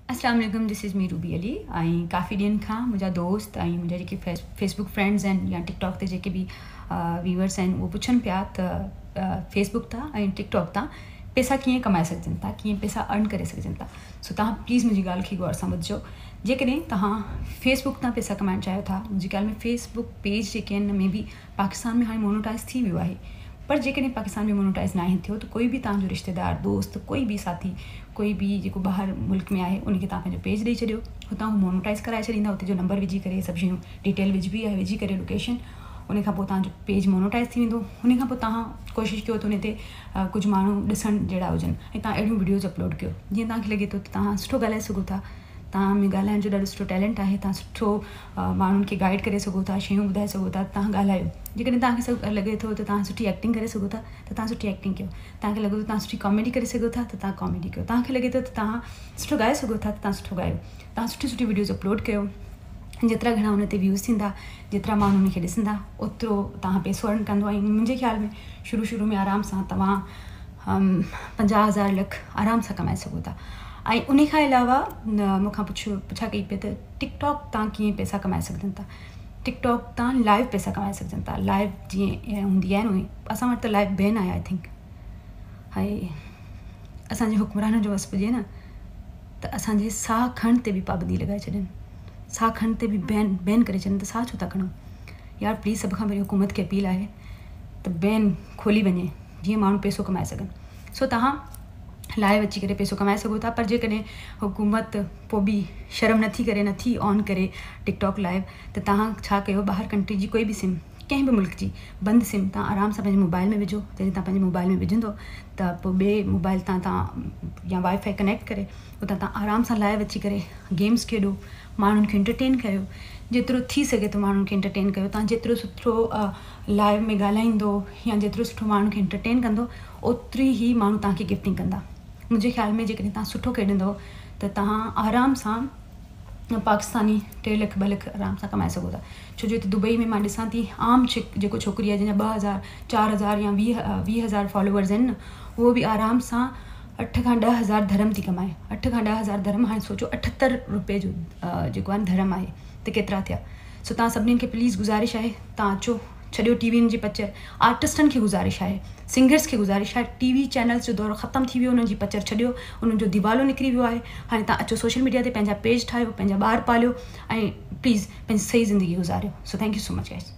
अस्सलाम वालेकुम, this is me Ruby Ali. काफ़ी ॾींहंनि खां मुंहिंजा दोस्त मुंहिंजा जेके फेसबुक फ्रेंड्स आहिनि या टिकटॉक ते जेके बि व्यूअर्स आहिनि उहे पुछनि पिया त फेसबुक तां ऐं टिकटॉक तां पैसा कीअं कमाए सघजनि था, कीअं पैसा अर्न करे सघजनि था। सो तव्हां प्लीज़ मुंहिंजी ॻाल्हि खे गौर सां ॿुधिजो। जेकॾहिं तव्हां फेसबुक तां पैसा कमाइणु चाहियो था, मुंहिंजी ॻाल्हि में फेसबुक पेज जेके आहिनि में बि पाकिस्तान में हाणे मोनोटाइज़ थी वियो आहे, पर जेकॾहिं पाकिस्तान में मोनोटाइज़ न थियो त कोई बि तव्हांजो रिश्तेदार, दोस्त, कोई बि साथी, कोई बि जेको ॿाहिरि मुल्क में आहे उनखे तव्हां पंहिंजो पेज ॾेई छॾियो, हुतां हू मोनोटाइज़ कराए छॾींदा। हुते जो नंबर विझी करे सभु शयूं डिटेल विझबी आहे, विझी करे लोकेशन, उन खां पोइ तव्हांजो पेज मोनोटाइज़ थी वेंदो। हुन खां पोइ तव्हां कोशिशि कयो त हुन ते कुझु माण्हू ॾिसण जहिड़ा हुजनि ऐं तव्हां अहिड़ियूं वीडियोज़ अपलोड कयो जीअं तव्हांखे लॻे थो त तव्हां सुठो ॻाल्हाए सघो था, तव्हां में ॻाल्हाइण जो ॾाढो सुठो टैलेंट आहे, तव्हां सुठो माण्हुनि खे गाइड करे सघो था, शयूं ॿुधाए सघो था, तव्हां ॻाल्हायो। जेकॾहिं तव्हांखे लॻे थो त तव्हां सुठी एक्टिंग करे सघो था त तव्हां सुठी एक्टिंग कयो, तव्हांखे लॻे थो तव्हां सुठी कॉमेडी करे सघो था त तव्हां कॉमेडी कयो, तव्हांखे लॻे थो त तव्हां सुठो ॻाए सघो था त तव्हां सुठो ॻायो। तव्हां सुठी वीडियोज़ अपलोड कयो, जेतिरा घणा हुन ते व्यूज़ थींदा, जेतिरा माण्हू हुनखे ॾिसंदा, ओतिरो तव्हां पैसो अर्न कंदो। ऐं मुंहिंजे ख़्याल में शुरू में आराम सां तव्हां 50,000 लख आराम सां कमाए सघो था। ऐं उन खां अलावा मूंखां पुछा कई पे त टिकटॉक तां कीअं पैसा कमाए सघजनि था। टिकटॉक तां लाइव पैसा कमाए सघजनि था। लाइव जीअं हूंदी आहे न उहे असां वटि त लाइव बैन आहे आई थिंक। ऐं असांजे हुक्मराननि जो वस पुॼे न त असांजे साह खण ते बि पाबंदी लॻाए छॾनि, साह खण ते बि बैन करे छॾनि त साह छो था खणो यार। प्लीज़ सभ खां पहिरीं हुकूमत खे अपील आहे त बैन खोली वञे जीअं माण्हू पैसो कमाए सघनि। सो तव्हां लाइव अची करे पैसो कमाए सघो था, पर जेकॾहिं हुकूमत पोइ बि शर्म नथी ऑन करे टिकटॉक लाइव त तव्हां छा कयो, ॿाहिरि कंट्री जी कोई बि सिम, कंहिं बि मुल्क जी बंदि सिम तव्हां आराम सां पंहिंजे मोबाइल में विझो। जॾहिं तव्हां पंहिंजे मोबाइल में विझंदो त पोइ ॿिए मोबाइल तां तव्हां या वाईफाई कनेक्ट करे उतां तव्हां आराम सां लाइव अची करे गेम्स खेॾो, माण्हुनि खे एंटरटेन कयो। जेतिरो थी सघे थो माण्हुनि खे एंटरटेन कयो। तव्हां जेतिरो सुठो लाइव में ॻाल्हाईंदो या जेतिरो सुठो माण्हुनि खे एंटरटेन कंदो, ओतिरी ई माण्हू तव्हांखे गिफ्टिंग कंदा। मुंहिंजे ख़्याल में जेकॾहिं तव्हां सुठो खेॾंदव त तव्हां आराम सां पाकिस्तानी 3 लख 2 लख आराम सां कमाए सघो था। छो जो हिते दुबई में मां ॾिसां थी आम जेको छोकिरी आहे जंहिंजा 2,000 4,000 या 20,000 फॉलोवर्स आहिनि न, उहो बि आराम सां 8 खां 10,000 धर्म थी कमाए। 8 खां 10,000 धर्म, हाणे सोचो 78 रुपए जो जेको आहे धर्म आहे त केतिरा थिया। सो तव्हां सभिनीनि खे प्लीज़ गुज़ारिश आहे, तव्हां अचो, छॾियो टीवीनि जी पचर। आर्टिस्टनि खे गुज़ारिश आहे, सिंगर्स खे गुज़ारिश आहे, टीवी चैनल्स जो दौरु ख़तमु थी वियो, उन्हनि जी पचर छॾियो, उन्हनि जो दिवालो निकिरी वियो आहे। हाणे तव्हां अचो सोशल मीडिया ते पंहिंजा पेज ठाहियो, पंहिंजा ॿार पालियो ऐं प्लीज़ पंहिंजी सही ज़िंदगी गुज़ारियो। So thank you so much guys.